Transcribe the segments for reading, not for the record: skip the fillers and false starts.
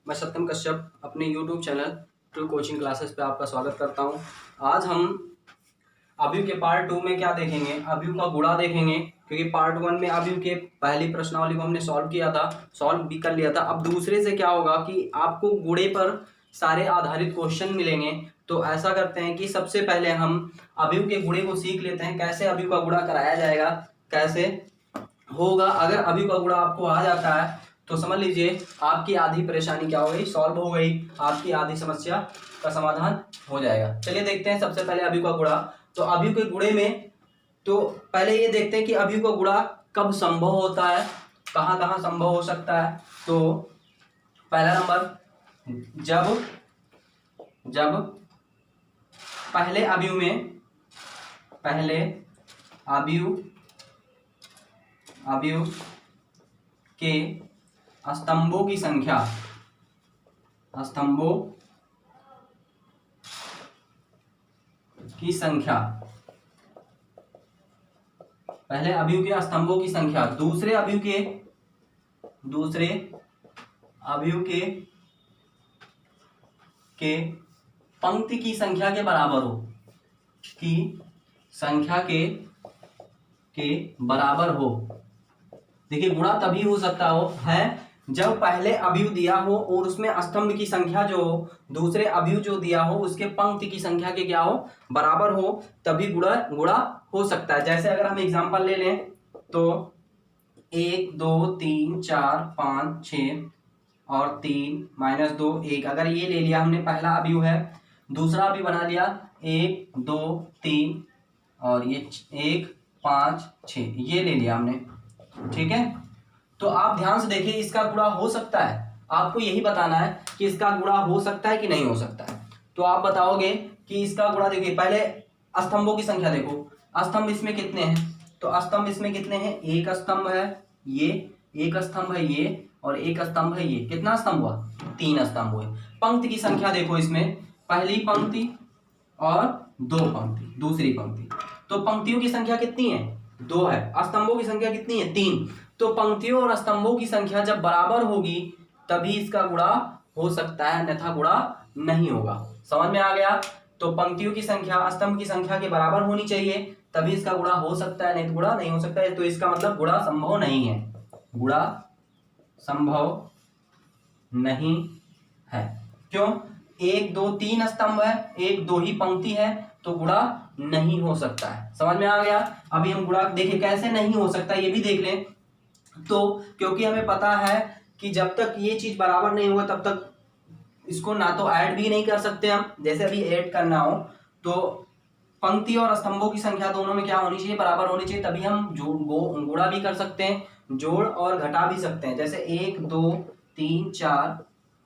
मैं सत्यम कश्यप अपने YouTube channel true coaching classes पे आपका स्वागत करता हूं। आज हम अवयव के पार्ट 2 में क्या देखेंगे, अवयव का गुणा देखेंगे। क्योंकि पार्ट 1 में अवयव के पहली प्रश्नावली को हमने सॉल्व किया था, सॉल्व भी कर लिया था। अब दूसरे से क्या होगा कि आपको गुणे पर सारे आधारित क्वेश्चन मिलेंगे। तो ऐसा करते हैं कि सबसे पहले हम अवयव के गुणे को सीख लेते हैं, कैसे अवयव का गुणा कराया जाएगा, कैसे होगा। अगर अवयव का गुणा आपको आ जाता है तो समझ लीजिए आपकी आधी परेशानी क्या हो गई, सॉल्व हो गई, आपकी आधी समस्या का समाधान हो जाएगा। चलिए देखते हैं सबसे पहले अवयव का गुणा। तो अवयव के गुणे में तो पहले ये देखते हैं कि अवयव का गुणा कब संभव होता है, कहाँ कहाँ संभव हो सकता है। तो पहला नंबर, जब जब पहले अवयव के स्तंभों की संख्या पहले अवयव के स्तंभों की संख्या दूसरे अवयव के पंक्ति की संख्या के बराबर हो, देखिए गुणा तभी हो सकता है जब पहले अवयव दिया हो और उसमें स्तंभ की संख्या जो दूसरे अवयव जो दिया हो उसके पंक्ति की संख्या के क्या हो, बराबर हो, तभी गुणा हो सकता है। जैसे अगर हम एग्जांपल ले लें तो 1 2 3 4 5 6 और 3 -2 1, अगर ये ले लिया हमने, पहला अवयव है, दूसरा भी बना लिया 1 2 3 और ये 1 5 6, ये ले लिया हमने, ठीक है। तो आप ध्यान से देखिए, इसका गुणा हो सकता है, आपको यही बताना है कि इसका गुणा हो सकता है कि नहीं हो सकता है। तो आप बताओगे कि इसका गुणा, देखिए पहले स्तंभों की संख्या देखो, स्तंभ इसमें कितने हैं, तो स्तंभ इसमें कितने हैं, एक स्तंभ है ये, एक स्तंभ है ये और एक स्तंभ है ये, कितना स्तंभ हुआ, 3 स्तंभ हुए। पंक्ति की संख्या देखो, इसमें पहली पंक्ति और 2 पंक्ति, दूसरी पंक्ति, तो पंक्तियों की संख्या कितनी है, 2 है, स्तंभों की संख्या कितनी है, 3। तो पंक्तियों और स्तंभों की संख्या जब बराबर होगी तभी इसका गुणा हो सकता है, अन्यथा गुणा नहीं होगा। समझ में आ गया। तो पंक्तियों की संख्या स्तंभ की संख्या के बराबर होनी चाहिए तभी इसका गुणा हो सकता है, नहीं तो गुणा नहीं हो सकता है। तो इसका मतलब गुणा संभव नहीं है, गुणा संभव नहीं है। क्यों, 1 2 3 स्तंभ है, 1 2 ही पंक्ति है, तो गुणा नहीं हो सकता है। समझ में आ गया। अभी हम गुणा देखिए कैसे नहीं हो सकता, ये भी देख लें। तो क्योंकि हमें पता है कि जब तक ये चीज बराबर नहीं होगा तब तक इसको ना तो ऐड भी नहीं कर सकते हम, जैसे अभी ऐड करना हो तो पंक्ति और स्तंभों की संख्या दोनों में क्या होनी चाहिए, बराबर होनी चाहिए, तभी हम गुणा भी कर सकते हैं, जोड़ और घटा भी सकते हैं। जैसे 1 2 3 4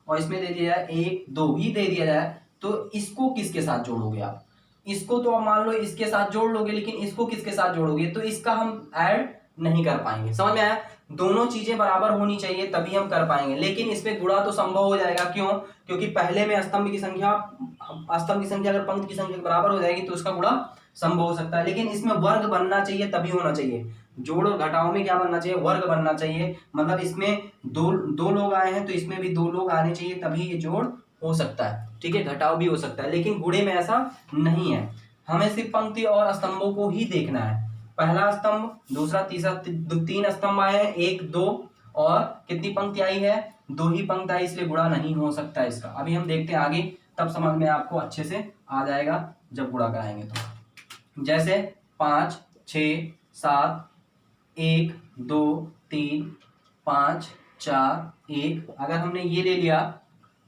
और इसमें दे दिया जाए 1 2 ही दे दिया जाए, तो इसको किसके साथ जोड़ोगे आप, इसको तो आप मान लो इसके साथ जोड़ लोगे, लेकिन इसको किसके साथ जोड़ोगे, तो इसका हम ऐड नहीं कर पाएंगे। समझ में आया। दोनों चीजें बराबर होनी चाहिए तभी हम कर पाएंगे, लेकिन इसमें गुणा तो संभव हो जाएगा। क्यों, क्योंकि पहले में स्तंभ की संख्या अगर पंक्ति की संख्या बराबर हो जाएगी तो उसका गुणा संभव हो सकता है, लेकिन इसमें वर्ग बनना चाहिए तभी होना चाहिए। जोड़ और घटाओ में क्या बनना चाहिए, वर्ग बनना चाहिए। मतलब इसमें दो लोग आए हैं तो इसमें भी 2 लोग आने चाहिए तभी ये जोड़ हो सकता है, ठीक है, घटाव भी हो सकता है, लेकिन गुणे में ऐसा नहीं है। हमें सिर्फ पंक्ति और स्तंभों को ही देखना है, पहला स्तंभ, दूसरा, तीसरा, 3 स्तंभ आए हैं, 1 2 और कितनी पंक्ति आई है, 2 ही पंक्ति आई, इसलिए गुणा नहीं हो सकता इसका। अभी हम देखते हैं आगे, तब समझ में आपको अच्छे से आ जाएगा जब गुणा कराएंगे तो। जैसे 5 6 7 1 2 3 5 4 1, अगर हमने ये ले लिया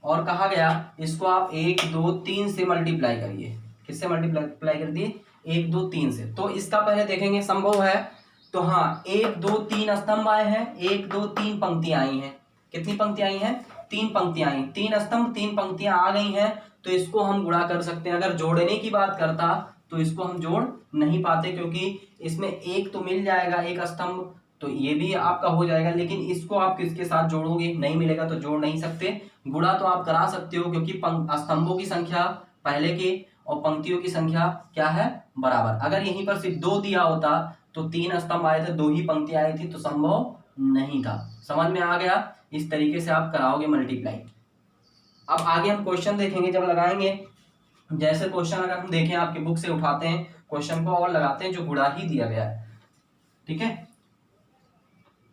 और कहा गया इसको आप 1 2 3 से मल्टीप्लाई करिए, किससे मल्टीप्लाई कर दिए, 1 2 3 से। तो इसका पहले देखेंगे संभव है तो हाँ, 1 2 3 स्तंभ आए हैं, 1 2 3 पंक्तियां आई हैं, कितनी पंक्तियां आई हैं, 3 पंक्तियां आई, 3 स्तंभ 3 पंक्तियां आ गई हैं, तो इसको हम गुणा कर सकते हैं। अगर जोड़ने की बात करता तो इसको हम जोड़ नहीं पाते, क्योंकि इसमें एक तो मिल जाएगा, एक स्तंभ, तो ये भी आपका हो जाएगा, लेकिन इसको आप किसके साथ जोड़ोगे, नहीं मिलेगा तो जोड़ नहीं सकते। गुणा तो आप करा सकते हो क्योंकि स्तंभों की संख्या पहले के और पंक्तियों की संख्या क्या है, बराबर। अगर यहीं पर सिर्फ 2 दिया होता तो 3 स्तंभ आए थे, 2 ही पंक्ति आई थी, तो संभव नहीं था। समझ में आ गया। इस तरीके से आप कराओगे मल्टीप्लाई। अब आगे हम क्वेश्चन देखेंगे जब लगाएंगे, जैसे क्वेश्चन अगर हम देखें आपकी बुक से उठाते हैं क्वेश्चन को और लगाते हैं जो गुणा ही दिया गया है, ठीक है,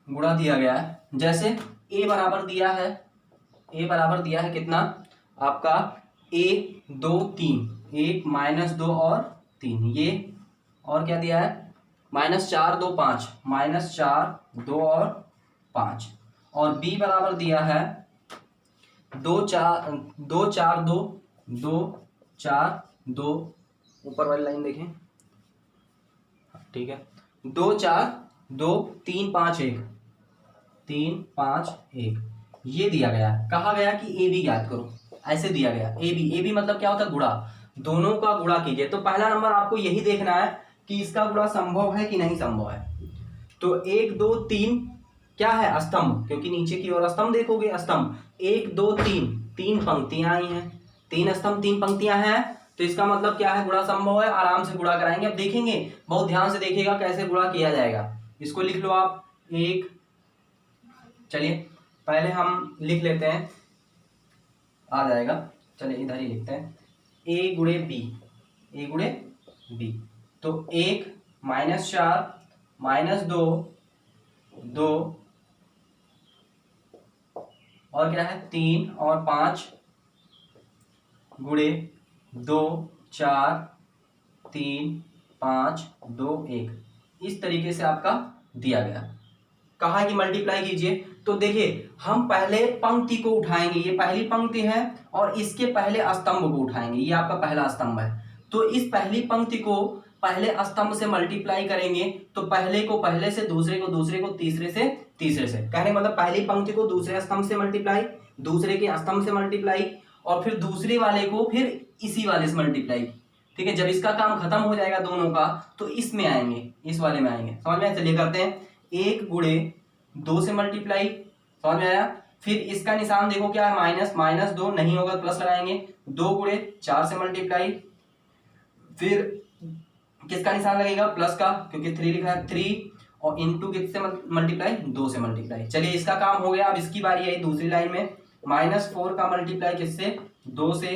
गुणा दिया गया है। जैसे a बराबर दिया है, a बराबर दिया है कितना आपका a 2 3, 1 -2 और 3, ये और क्या दिया है -4 2 5, -4 2 और 5, और b बराबर दिया है 2 4 2 4 2 2 4 2, ऊपर वाली लाइन देखें, ठीक है, 2 4 2 3 5 1, 3 5 1, ये दिया गया है। कहा गया कि ए बी ज्ञात करो, ऐसे दिया गया ए बी मतलब क्या होता है गुणा, दोनों का गुणा कीजिए। तो पहला नंबर आपको यही देखना है कि इसका गुणा संभव है कि नहीं संभव है। तो 1 2 3 क्या है स्तंभ, क्योंकि नीचे की ओर स्तंभ देखोगे, स्तंभ 1 2 3, 3 पंक्तियां आई हैं, 3 स्तंभ 3 पंक्तियां हैं, तो इसका मतलब क्या है गुणा संभव है। आराम से गुणा कराएंगे। अब देखेंगे, बहुत ध्यान से देखिएगा कैसे गुणा किया जाएगा। इसको लिख लो आप एक, चलिए पहले हम लिख लेते हैं, आ जाएगा, चलिए इधर ही लिखते हैं, a गुणे बी, a गुणे बी, तो 1 -4 -2 2 और क्या है 3 और 5 गुणे 2 4 3 5 2 1, इस तरीके से आपका दिया गया। कहा कि मल्टीप्लाई कीजिए, तो देखिए हम पहले पंक्ति को उठाएंगे, ये पहली पंक्ति है, और इसके पहले स्तंभ को उठाएंगे, ये आपका पहला स्तंभ है। तो इस पहली पंक्ति को पहले स्तंभ से मल्टीप्लाई करेंगे, तो पहले को पहले से, दूसरे को दूसरे को, तीसरे से तीसरे से, कहने मतलब पहली पंक्ति को दूसरे स्तंभ से मल्टीप्लाई, दूसरे के स्तंभ से मल्टीप्लाई, और फिर दूसरे वाले को फिर इसी वाले से मल्टीप्लाई, ठीक है। जब इसका काम खत्म हो जाएगा दोनों का, तो इसमें आएंगे, इस वाले में आएंगे, समझ में? चलिए करते हैं, 1 गुणे 2 से मल्टीप्लाई, समझ में आया। फिर इसका निशान देखो क्या है, माइनस, -2 नहीं होगा प्लस लगाएंगे, 2 गुणे 4 से मल्टीप्लाई, फिर किसका निशान लगेगा, प्लस का, क्योंकि 3 लिखा है, 3, और इनटू किससे मल्टीप्लाई, 2 से मल्टीप्लाई। चलिए इसका काम हो गया। अब इसकी बारी आई दूसरी लाइन में, -4 का मल्टीप्लाई किससे, 2 से,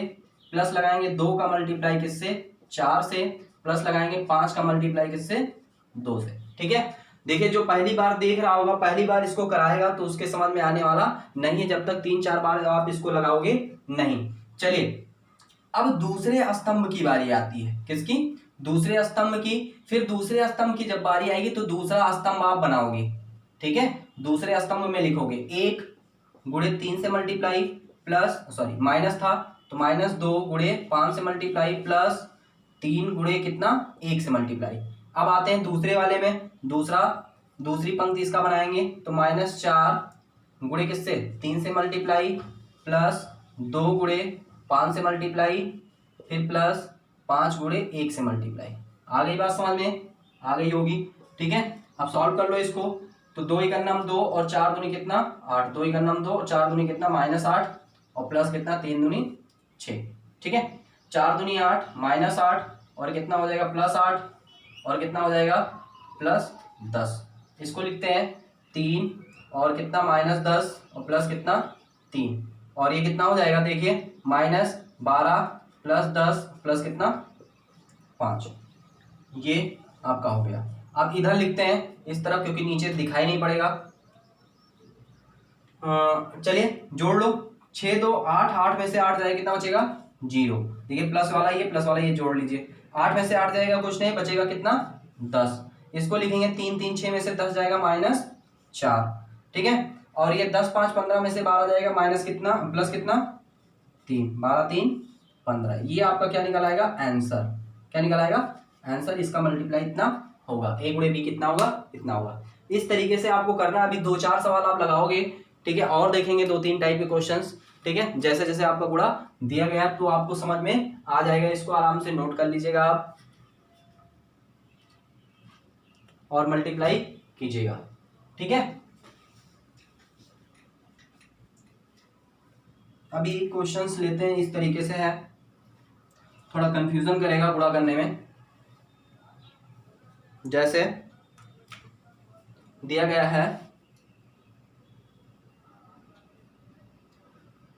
प्लस लगाएंगे 2 का मल्टीप्लाई किससे, 4 से, प्लस लगाएंगे 5 का मल्टीप्लाई किससे, 2 से, ठीक है। देखिए जो पहली बार देख रहा होगा, पहली बार इसको कराएगा तो उसके समझ में आने वाला नहीं है जब तक 3-4 बार आप इसको लगाओगे नहीं। चलिए अब दूसरे स्तंभ की बारी आती है, किसकी, दूसरे स्तंभ की। फिर दूसरे स्तंभ की जब बारी आएगी तो दूसरा स्तंभ आप बनाओगे, ठीक है। दूसरे स्तंभ में लिखोगे 1 गुणे 3 से मल्टीप्लाई, प्लस, सॉरी माइनस था, तो -2 गुणे 5 से मल्टीप्लाई, प्लस 3 गुणे कितना, 1 से मल्टीप्लाई। अब आते हैं दूसरे वाले में, दूसरी पंक्ति इसका बनाएंगे, तो -4 गुणे किससे, 3 से मल्टीप्लाई, प्लस 2 गुणे 5 से मल्टीप्लाई, फिर प्लस 5 गुणे 1 से मल्टीप्लाई। आ गई बात समझ में, आ गई होगी, ठीक है। अब सॉल्व कर लो इसको, तो 2 × 2 और 4 दूनी कितना, 8, 2 × 2 और 4 दूनी कितना, -8, और प्लस कितना, 3 दूनी 6, ठीक है। 4 दूनी 8, -8, और कितना हो जाएगा, +8, और कितना हो जाएगा, +10। इसको लिखते हैं 3 और कितना, -10 और प्लस कितना, 3, और ये कितना हो जाएगा, देखिए -12 + 10 प्लस कितना, 5, ये आपका हो गया। अब इधर लिखते हैं इस तरफ, क्योंकि नीचे दिखाई नहीं पड़ेगा। चलिए जोड़ लो, 6 2 8, 8 में से 8 जाएगा, कितना बचेगा, 0। देखिए प्लस वाला ये जोड़ लीजिए, 8 में से 8 जाएगा, कुछ नहीं बचेगा, कितना, 10। इसको लिखेंगे 3 3 6 में से 10 जाएगा, -4, ठीक है। और ये 10 5 15 में से 12 जाएगा, माइनस कितना, प्लस कितना, 3, 12 3 15। ये आपका क्या निकल आएगा, आंसर। क्या निकल आएगा, आंसर। इसका मल्टीप्लाई इतना होगा, a गुणे b कितना होगा, इतना होगा। इस तरीके से आपको करना है। अभी 2-4 सवाल आप लगाओगे, ठीक है, और देखेंगे 2-3 टाइप के क्वेश्चंस, ठीक है। जैसे जैसे आपका गुणा दिया गया तो आपको समझ में आ जाएगा। इसको आराम से नोट कर लीजिएगा आप और मल्टीप्लाई कीजिएगा, ठीक है। अभी क्वेश्चंस लेते हैं, इस तरीके से है, थोड़ा कंफ्यूजन करेगा गुणा करने में। जैसे दिया गया है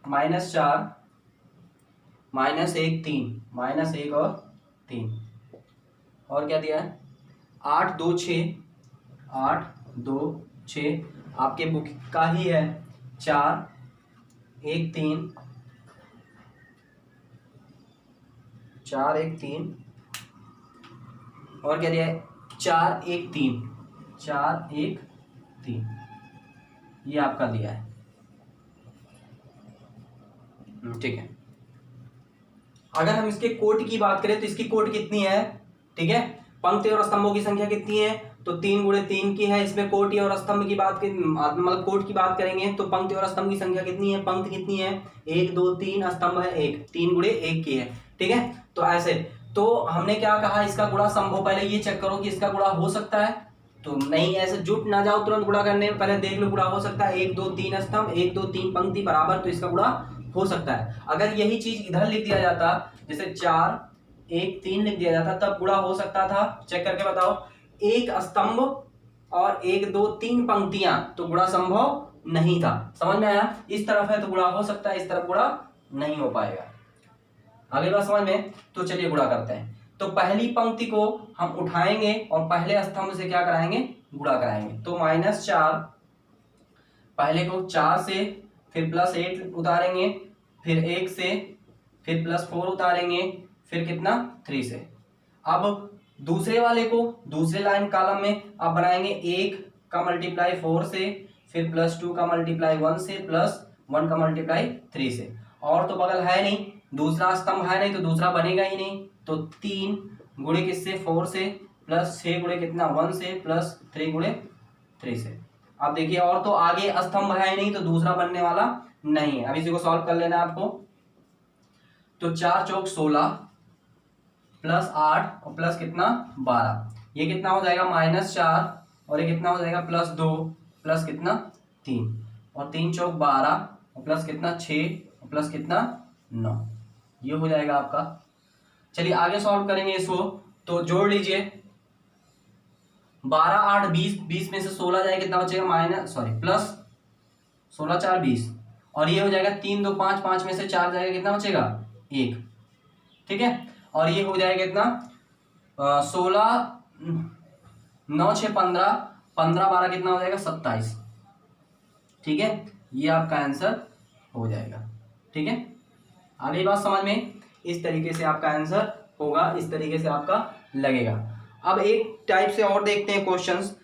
-4 -1 3, -1 और 3, और क्या दिया है 8 2 6, 8 2 6 आपके बुक का ही है, 4 1 3, 4 1 3, और क्या दिया है 4 1 3, 4 1 3, ये आपका दिया है। ठीक है, अगर हम इसके कोट की बात करें तो इसकी कोट कितनी है, ठीक है, पंक्ति और स्तंभों की संख्या कितनी है, तो 3 × 3 की है। इसमें कोटि और स्तंभ की बात मतलब कोट की बात करेंगे तो पंक्ति और स्तंभ की संख्या कितनी है, पंक्ति कितनी है 1 2 3, स्तंभ है 1, 3 × 1 की है। ठीक है, तो ऐसे तो हमने क्या कहा, इसका गुणा संभव, पहले ये चेक करो कि इसका गुणा हो सकता है, तो नहीं ऐसे जुट ना जाओ तुरंत गुणा करने में, पहले देख लो गुणा हो सकता है 1 2 3 स्तंभ, 1 2 3 पंक्ति बराबर, तो इसका गुणा हो सकता है। अगर यही चीज इधर लिख दिया जाता, जैसे 4 1 3 लिख दिया जाता, तब गुणा हो सकता था, चेक करके बताओ। एक स्तंभ और 1 2 3 पंक्तियां, तो गुणा संभव नहीं था। समझ में आया, इस तरफ है तो गुणा हो सकता है, इस तरफ गुणा नहीं हो पाएगा। अगली बात समझ में, तो चलिए गुणा करते हैं। तो पहली पंक्ति को हम उठाएंगे और पहले स्तंभ से क्या कराएंगे, गुणा कराएंगे। तो -4, पहले को 4 से, फिर +8 उतारेंगे, फिर 1 से, फिर +4 उतारेंगे, फिर कितना 3 से। अब दूसरे वाले को दूसरे लाइन कॉलम में अब बनाएंगे 1 का मल्टीप्लाई 4 से, फिर +2 का मल्टीप्लाई 1 से, +1 का मल्टीप्लाई 3 से। और तो बगल है नहीं, दूसरा स्तंभ है नहीं, तो दूसरा बनेगा ही नहीं। तो 3 गुणे किससे 4 से, +6 गुणे कितना 1 से, +3 गुणे 3 से। अब देखिए और तो आगे स्तंभ है नहीं, तो दूसरा बनने वाला नहीं है। अब इसी को सॉल्व कर लेना है आपको। तो 4 चौक 16 +8 और प्लस कितना 12, ये कितना हो जाएगा -4, और ये कितना हो जाएगा +2 प्लस कितना 3, और 3 चौक 12 और प्लस कितना 6 और प्लस कितना 9, ये हो जाएगा आपका। चलिए आगे सॉल्व करेंगे इसको, तो जोड़ लीजिए 12 8 20, 20 में से 16 जाए कितना बचेगा +16 4 20, और ये हो जाएगा 3 2 5, 5 में से 4 जाएगा कितना बचेगा 1। ठीक है, और ये हो जाएगा कितना 16 9 6 15, 15 12 कितना हो जाएगा 27। ठीक है, ये आपका आंसर हो जाएगा। ठीक है, आगे बात समझ में, इस तरीके से आपका आंसर होगा, इस तरीके से आपका लगेगा। अब एक टाइप से और देखते हैं क्वेश्चंस,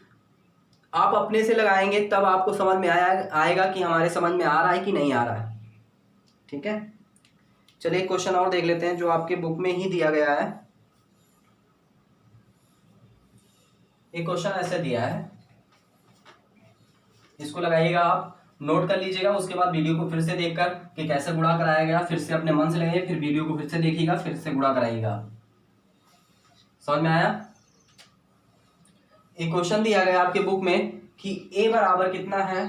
आप अपने से लगाएंगे तब आपको समझ में आएगा कि हमारे समझ में आ रहा है कि नहीं आ रहा है। ठीक है, चलिए क्वेश्चन और देख लेते हैं जो आपके बुक में ही दिया गया है। एक क्वेश्चन ऐसे दिया है, इसको लगाइएगा, आप नोट कर लीजिएगा, उसके बाद वीडियो को फिर से देखकर कि कैसे गुणा कराया गया, फिर से अपने मन से लगाइए, फिर वीडियो को फिर से देखिएगा, फिर से गुणा कराइएगा। समझ में आया। एक क्वेश्चन दिया गया आपके बुक में कि a बराबर कितना है,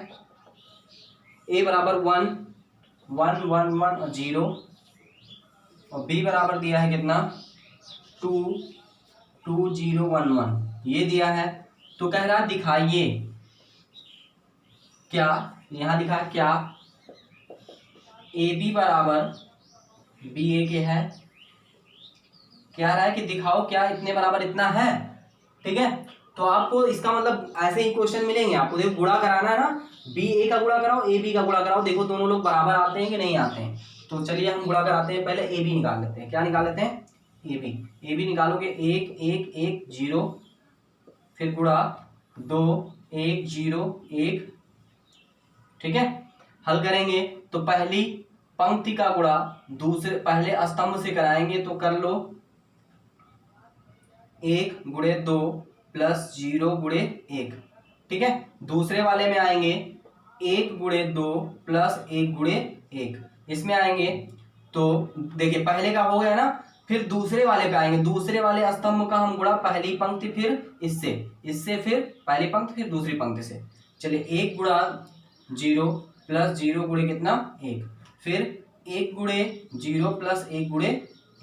a बराबर 1 1 1 1 और 0, और b बराबर दिया है कितना 2 2 0 1 1, ये दिया है। तो कह रहा दिखाइए क्या, यहां लिखा है क्या ए बी बराबर बी ए के है, क्या रहा है कि दिखाओ क्या इतने बराबर इतना है। ठीक है, तो आपको इसका मतलब ऐसे ही क्वेश्चन मिलेंगे आपको, देखो गुणा कराना है ना, बी ए का गुणा कराओ ए बी का गुणा कराओ, देखो दोनों लोग बराबर आते हैं कि नहीं आते हैं। तो चलिए हम गुणा कराते हैं, पहले ए बी निकाल लेते हैं। क्या निकाल लेते हैं, ए बी निकालोगे 1 1 1 0, फिर गुणा 2 1 0 1। ठीक है, हल करेंगे तो पहली पंक्ति का गुणा दूसरे पहले स्तंभ से कराएंगे, तो कर लो 1 गुणे 2 प्लस 0 गुणे 1। ठीक है, दूसरे वाले में आएंगे 1 गुणे 2 प्लस 1 गुणे 1, इसमें आएंगे तो देखिए पहले का हो गया ना, फिर दूसरे वाले पे आएंगे, दूसरे वाले स्तंभ का हम गुणा पहली पंक्ति, फिर इससे फिर पहली पंक्ति, फिर दूसरी पंक्ति से। चलिए 1 गुणा 0 प्लस 0 गुणे कितना 1, फिर 1 गुणे 0 प्लस 1 गुणे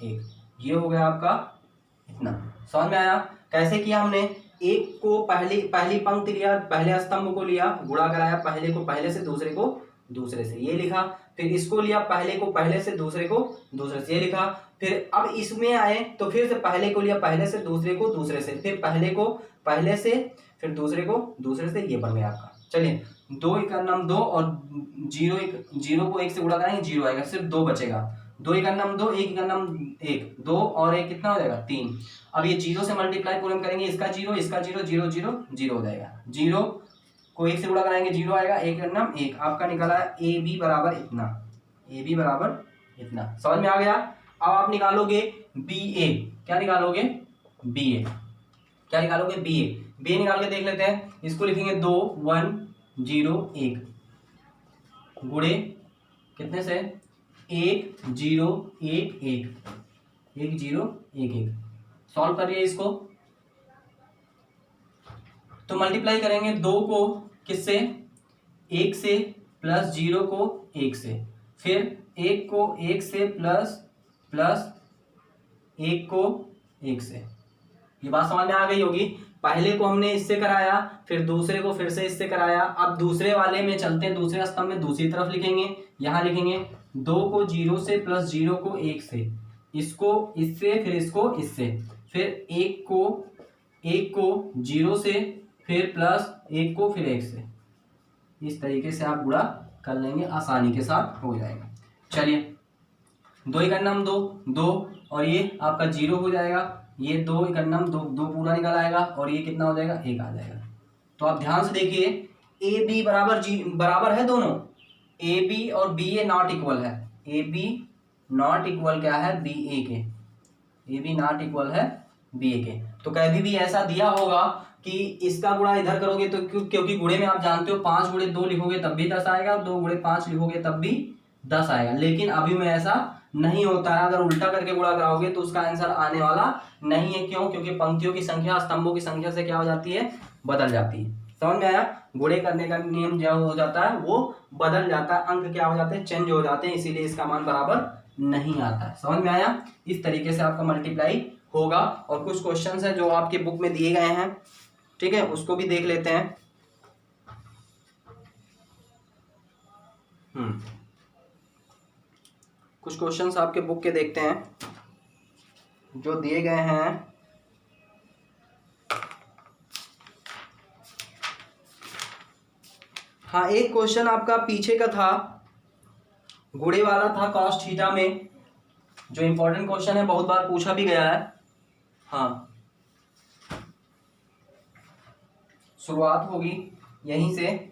1, ये हो गया आपका इतना। समझ में आया कैसे किया हमने, एक को पहली पंक्ति लिया, पहले स्तंभ को लिया, गुणा कराया पहले को पहले से, दूसरे को दूसरे से, ये लिखा। फिर इसको लिया पहले को पहले से, दूसरे को दूसरे से, ये लिखा। फिर अब इसमें आए तो फिर से पहले को लिया पहले से, दूसरे को दूसरे से, फिर पहले को पहले से, फिर दूसरे को दूसरे से, ये बन गया आपका। चलिए 2 का नाम 2 और 0 को 1 से गुणा कराएंगे 0 आएगा, सिर्फ 2 बचेगा। 2 का नाम 2, 1 का नाम 1, 2 और 1 कितना हो जाएगा 3। अब ये 0 से मल्टीप्लाई पूर्ण करेंगे, इसका 0 इसका 0, 0 0 0 हो जाएगा। 0 को 1 से गुणा कराएंगे 0 आएगा, 1 का नाम 1। आपका निकाला ए बी बराबर इतना, ए बी बराबर इतना। समझ में आ गया। अब आप निकालोगे बी ए, क्या निकालोगे बी ए, क्या निकालोगे बी ए। बी ए निकाल के देख लेते हैं। इसको लिखेंगे 2 1 0 1 गुणे कितने से 1 0 1 1 1 0 1 1। सॉल्व करिए इसको तो मल्टीप्लाई करेंगे 2 को किससे 1 से, प्लस 0 को 1 से, फिर 1 को 1 से प्लस 1 को 1 से। ये बात समझ में आ गई होगी। पहले को हमने इससे कराया, फिर दूसरे को फिर से इससे कराया। अब दूसरे वाले में चलते हैं, दूसरे स्तंभ में दूसरी तरफ लिखेंगे। यहाँ लिखेंगे 2 को 0 से प्लस 0 को 1 से, इसको इससे, फिर इसको इससे, फिर 1 को 0 से, फिर प्लस 1 को फिर 1 से। इस तरीके से आप गुणा कर लेंगे, आसानी के साथ हो जाएगा। चलिए 2 का नाम 2 2 और ये आपका 0 हो जाएगा। ये 2 का नाम 2 2 पूरा निकल आएगा और ये कितना हो जाएगा 1 आ जाएगा। तो आप ध्यान से देखिए ए बी बराबर है दोनों, ए बी और बी ए नॉट इक्वल है। ए बी नॉट इक्वल क्या है बी ए के, ए बी नॉट इक्वल है बी ए के। तो कभी भी ऐसा दिया होगा कि इसका गुणा इधर करोगे तो क्योंकि गुणे में आप जानते हो 5 गुणे 2 लिखोगे तब भी 10 आएगा, 2 गुणे 5 लिखोगे तब भी 10 आएगा। लेकिन अभी में ऐसा नहीं होता है। अगर उल्टा करके गुणा कराओगे तो उसका आंसर आने वाला नहीं है। क्यों? क्योंकि पंक्तियों की संख्या स्तंभों की संख्या से क्या हो जाती है, बदल जाती है। समझ में आया। गुणे करने का नियम जो हो जाता है वो बदल जाता है, अंक क्या हो जाते हैं, चेंज हो जाते हैं, इसीलिए इसका मान बराबर नहीं आता है। समझ में आया। इस तरीके से आपका मल्टीप्लाई होगा। और कुछ क्वेश्चंस है जो आपके बुक में दिए गए हैं, ठीक है, उसको भी देख लेते हैं। कुछ क्वेश्चंस आपके बुक के देखते हैं जो दिए गए हैं। हाँ, एक क्वेश्चन आपका पीछे का था, गुणे वाला था कॉस थीटा में, जो इंपॉर्टेंट क्वेश्चन है, बहुत बार पूछा भी गया है। हाँ, शुरुआत होगी यहीं से।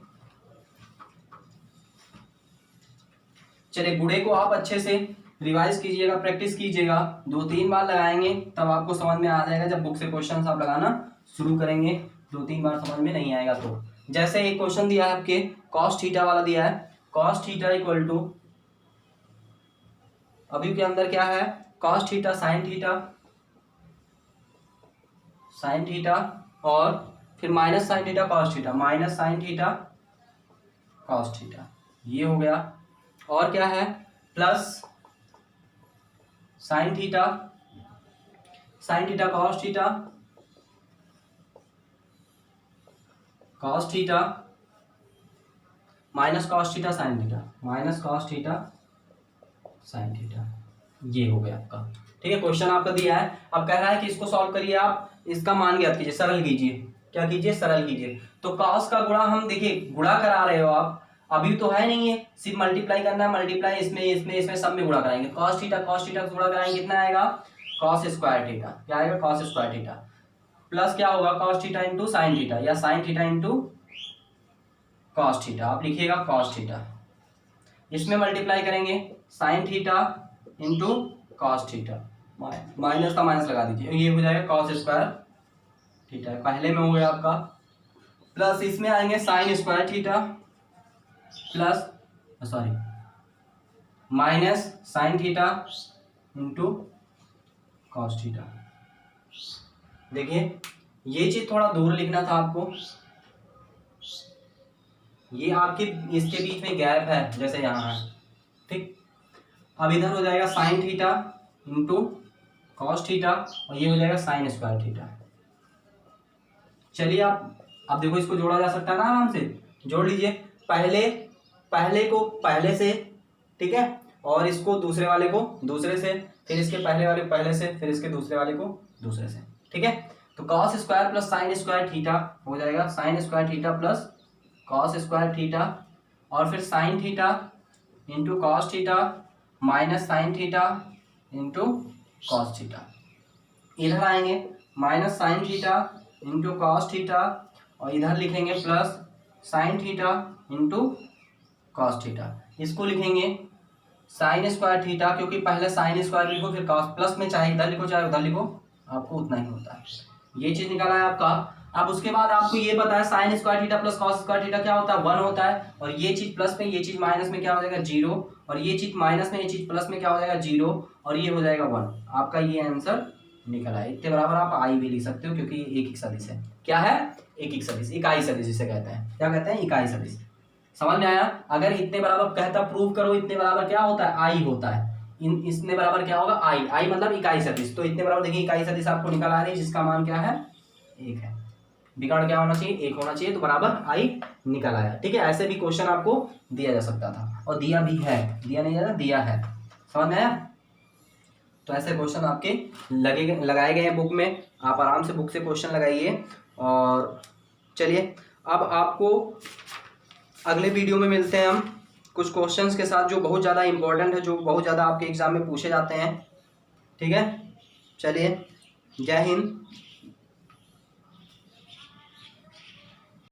चलिए गुणे को आप अच्छे से रिवाइज कीजिएगा, प्रैक्टिस कीजिएगा, 2-3 बार लगाएंगे तब आपको समझ में आ जाएगा। जब बुक से क्वेश्चन आप लगाना शुरू करेंगे 2-3 बार समझ में नहीं आएगा तो। जैसे एक क्वेश्चन दिया है आपके, कॉस थीटा वाला दिया है, कॉस थीटा इक्वल टू, अभी के अंदर क्या है, कॉस थीटा साइन थीटा और फिर minus sine theta cos theta, minus sine theta cos theta, ये हो गया। और क्या है, plus sine theta cos theta minus cos theta sine theta, minus cos theta sine theta, ये हो गया आपका। ठीक है, क्वेश्चन आपका दिया है। अब कह रहा है कि इसको सॉल्व करिए, आप इसका मान ज्ञात कीजिए, सरल कीजिए। क्या कीजिए, सरल कीजिए। तो कॉस का गुणा, हम देखिए गुणा करा रहे हो आप, अभी तो है नहीं है, सिर्फ मल्टीप्लाई करना है। मल्टीप्लाई इसमें सब में गुणा कराएंगे। कॉस थीटा गुणा कराएंगे, कितना आएगा, कॉस स्क्वायर थीटा। क्या आएगा, कॉस स्क्वायर थीटा। प्लस क्या होगा, cos theta into sine theta, या sine theta into cos theta, आप लिखिएगा कॉस थीटा। इसमें मल्टीप्लाई करेंगे sine theta into cos theta, minus का माइनस लगा दीजिए, ये हो जाएगा कॉस स्क्वायर थीटा, पहले में हो गया आपका। प्लस इसमें आएंगे sine square theta plus minus sign theta into cos theta. देखिए ये चीज थोड़ा दूर लिखना था आपको, ये आपके इसके बीच में गैप है, जैसे यहाँ है, ठीक। अब इधर हो जाएगा sign theta into cos theta और ये हो जाएगा साइन स्क्वायर थीटा। चलिए अब देखो, इसको जोड़ा जा सकता है ना, आराम से जोड़ लीजिए। पहले को पहले से ठीक है, और इसको दूसरे वाले को दूसरे से, फिर इसके पहले वाले पहले से, फिर इसके दूसरे वाले को दूसरे से। ठीक है, तो cos square plus sine square theta हो जाएगा, sine square theta plus cos square theta, और फिर sign theta into cos theta minus sign theta into cos theta. इधर आएंगे minus sign theta into cos theta, और इधर लिखेंगे plus sign theta into cos theta. इसको लिखेंगे साइन स्क्वायर थीटा, क्योंकि पहले साइन स्क्वायर लिखो फिर कॉस, प्लस में चाहे इधर लिखो चाहे उधर लिखो आपको उतना ही होता है। ये चीज निकाला है आपका। अब उसके बाद आपको ये पता है sine square theta plus cos square theta क्या होता है, 1 होता है, और ये चीज प्लस में ये चीज माइनस में क्या हो जाएगा 0, और ये चीज माइनस में ये चीज प्लस में क्या हो जाएगा 0, और ये हो जाएगा 1। आपका ये आंसर निकल आए। इतने बराबर आप आई भी लिख सकते हो, क्योंकि ये एक सदिश है। क्या है, एक सदिश, इकाई सदिश जिसे कहते हैं। क्या कहते हैं, इकाई सदिश। समझ में आया। अगर इतने बराबर कहता प्रूव करो, इतने बराबर क्या होता है, आई होता है। इतने बराबर क्या होगा, आई। आई मतलब इकाई सदिश। तो इतने बराबर देखिए इकाई सदिश आपको निकल आ रही है, जिसका मान क्या है, 1 है। बिगाड़ क्या होना चाहिए, 1 होना चाहिए, तो बराबर आई निकल आया। ठीक है, ऐसे भी क्वेश्चन आपको दिया जा सकता था, और दिया भी है, दिया नहीं जाता, दिया है। समझ में आया। तो ऐसे क्वेश्चन आपके लगाए गए हैं बुक में। आप आराम से बुक से क्वेश्चन लगाइए। और चलिए अब आपको अगले वीडियो में मिलते हैं हम कुछ क्वेश्चंस के साथ, जो बहुत ज़्यादा इंपॉर्टेंट है, जो बहुत ज़्यादा आपके एग्जाम में पूछे जाते हैं। ठीक है, चलिए, जय हिंद।